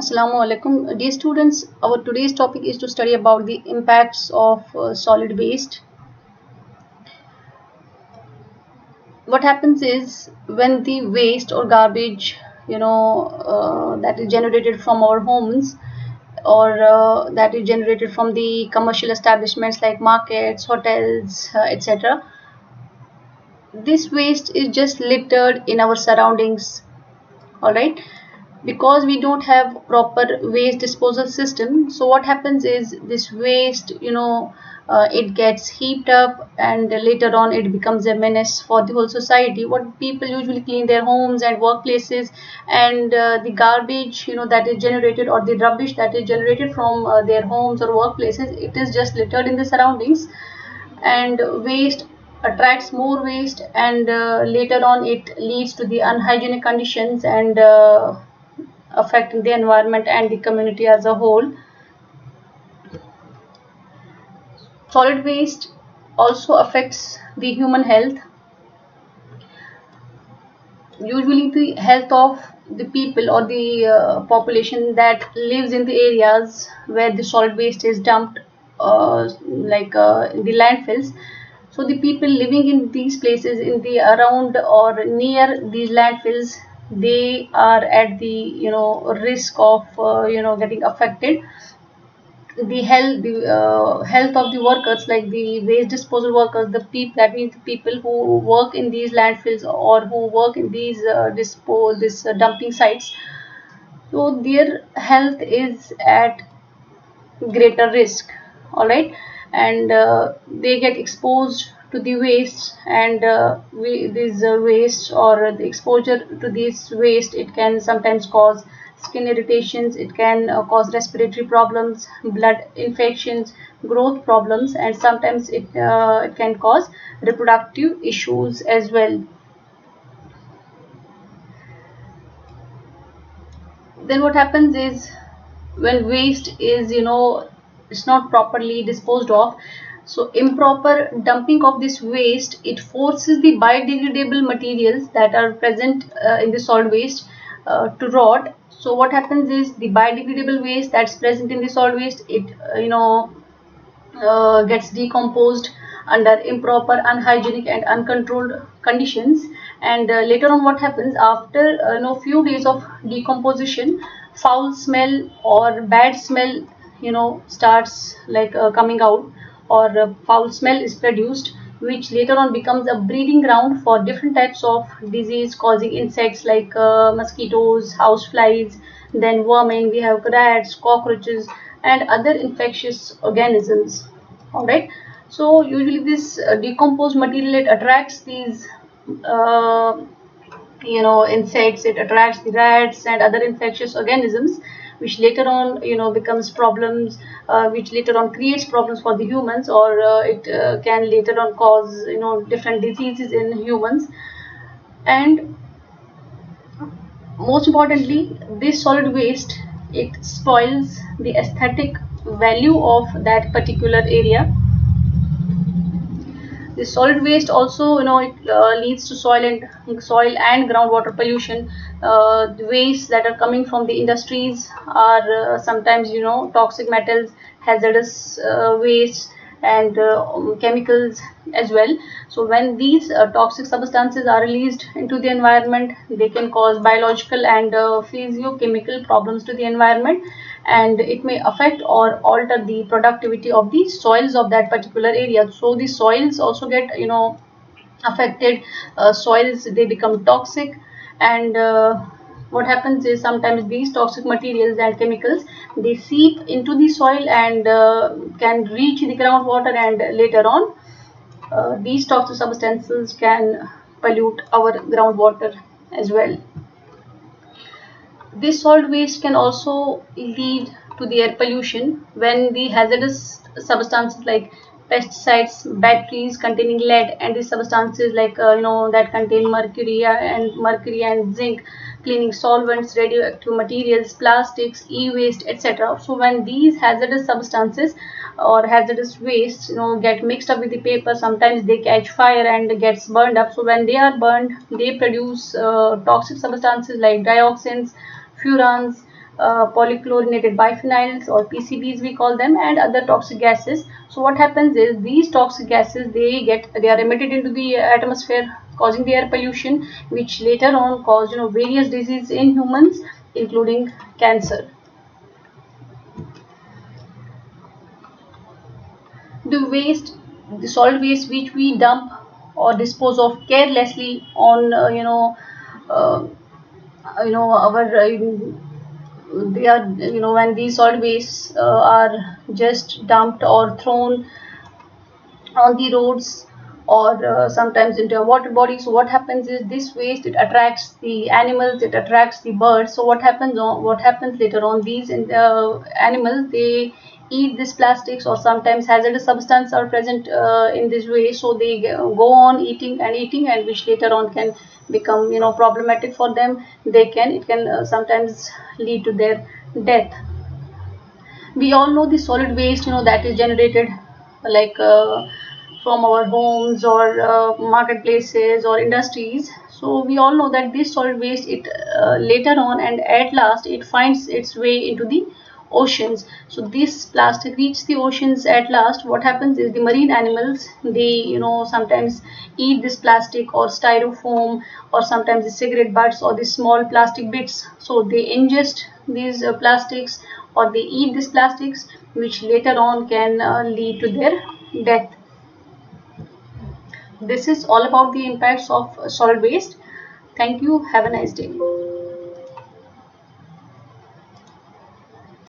Assalamu alaikum. Dear students, our today's topic is to study about the impacts of solid waste. What happens is when the waste or garbage, that is generated from our homes or that is generated from the commercial establishments like markets, hotels, etc. This waste is just littered in our surroundings. All right, because we don't have proper waste disposal system. So what happens is this waste, it gets heaped up and later on it becomes a menace for the whole society. What people usually clean their homes and workplaces, and the garbage, that is generated, or the rubbish that is generated from their homes or workplaces, it is just littered in the surroundings, and waste attracts more waste, and later on it leads to the unhygienic conditions and affecting the environment and the community as a whole. Solid waste also affects the human health. Usually the health of the people or the population that lives in the areas where the solid waste is dumped, in the landfills. So the people living in these places, in the around or near these landfills, they are at the risk of getting affected. The health of the workers, like the waste disposal workers, the people, that means the people who work in these landfills or who work in these dumping sites. So their health is at greater risk. All right, and they get exposed to the waste, and these waste or the exposure to this waste, it can sometimes cause skin irritations, it can cause respiratory problems, blood infections, growth problems, and sometimes it can cause reproductive issues as well. Then what happens is when waste is, it's not properly disposed of, so improper dumping of this waste, it forces the biodegradable materials that are present in the solid waste to rot. So what happens is the biodegradable waste that's present in the solid waste, it gets decomposed under improper, unhygienic, and uncontrolled conditions. And later on, what happens after few days of decomposition, foul smell or bad smell, starts coming out, or foul smell is produced, which later on becomes a breeding ground for different types of disease causing insects like mosquitoes, house flies, then vermin, we have rats, cockroaches, and other infectious organisms. All right, so usually this decomposed material, it attracts these uh, insects, it attracts the rats and other infectious organisms, which later on becomes problems, which later on creates problems for the humans, or it can later on cause different diseases in humans. And most importantly, this solid waste, it spoils the aesthetic value of that particular area. The solid waste also, it leads to soil and groundwater pollution. The waste that are coming from the industries are sometimes toxic metals, hazardous waste, and chemicals as well. So when these toxic substances are released into the environment, they can cause biological and physiochemical problems to the environment, and it may affect or alter the productivity of the soils of that particular area. So the soils also get affected. Soils, they become toxic, and what happens is sometimes these toxic materials and chemicals, they seep into the soil and can reach the groundwater, and later on these toxic substances can pollute our groundwater as well. This solid waste can also lead to the air pollution when the hazardous substances like pesticides, batteries containing lead, and these substances like that contain mercury and zinc, cleaning solvents, radioactive materials, plastics, e-waste, etc. So when these hazardous substances or hazardous waste get mixed up with the paper, sometimes they catch fire and gets burned up. So when they are burned, they produce toxic substances like dioxins, furans, polychlorinated biphenyls or PCBs we call them, and other toxic gases. So what happens is these toxic gases, they are emitted into the atmosphere, causing the air pollution, which later on cause various diseases in humans, including cancer. The waste, the solid waste which we dump or dispose of carelessly on uh, our they are when these solid wastes are just dumped or thrown on the roads, or sometimes into a water body. So what happens is this waste, it attracts the animals, it attracts the birds. So what happens later on, these animals, they eat this plastics, or sometimes hazardous substance are present in this way, so they go on eating and eating, and which later on can become problematic for them. It can sometimes lead to their death. We all know the solid waste that is generated, like from our homes or marketplaces or industries. So we all know that this solid waste, it later on and at last it finds its way into the oceans. So this plastic reaches the oceans at last. What happens is the marine animals, they sometimes eat this plastic or styrofoam, or sometimes the cigarette butts or the small plastic bits. So they ingest these plastics, or they eat these plastics, which later on can lead to their death. This is all about the impacts of solid waste. Thank you. Have a nice day.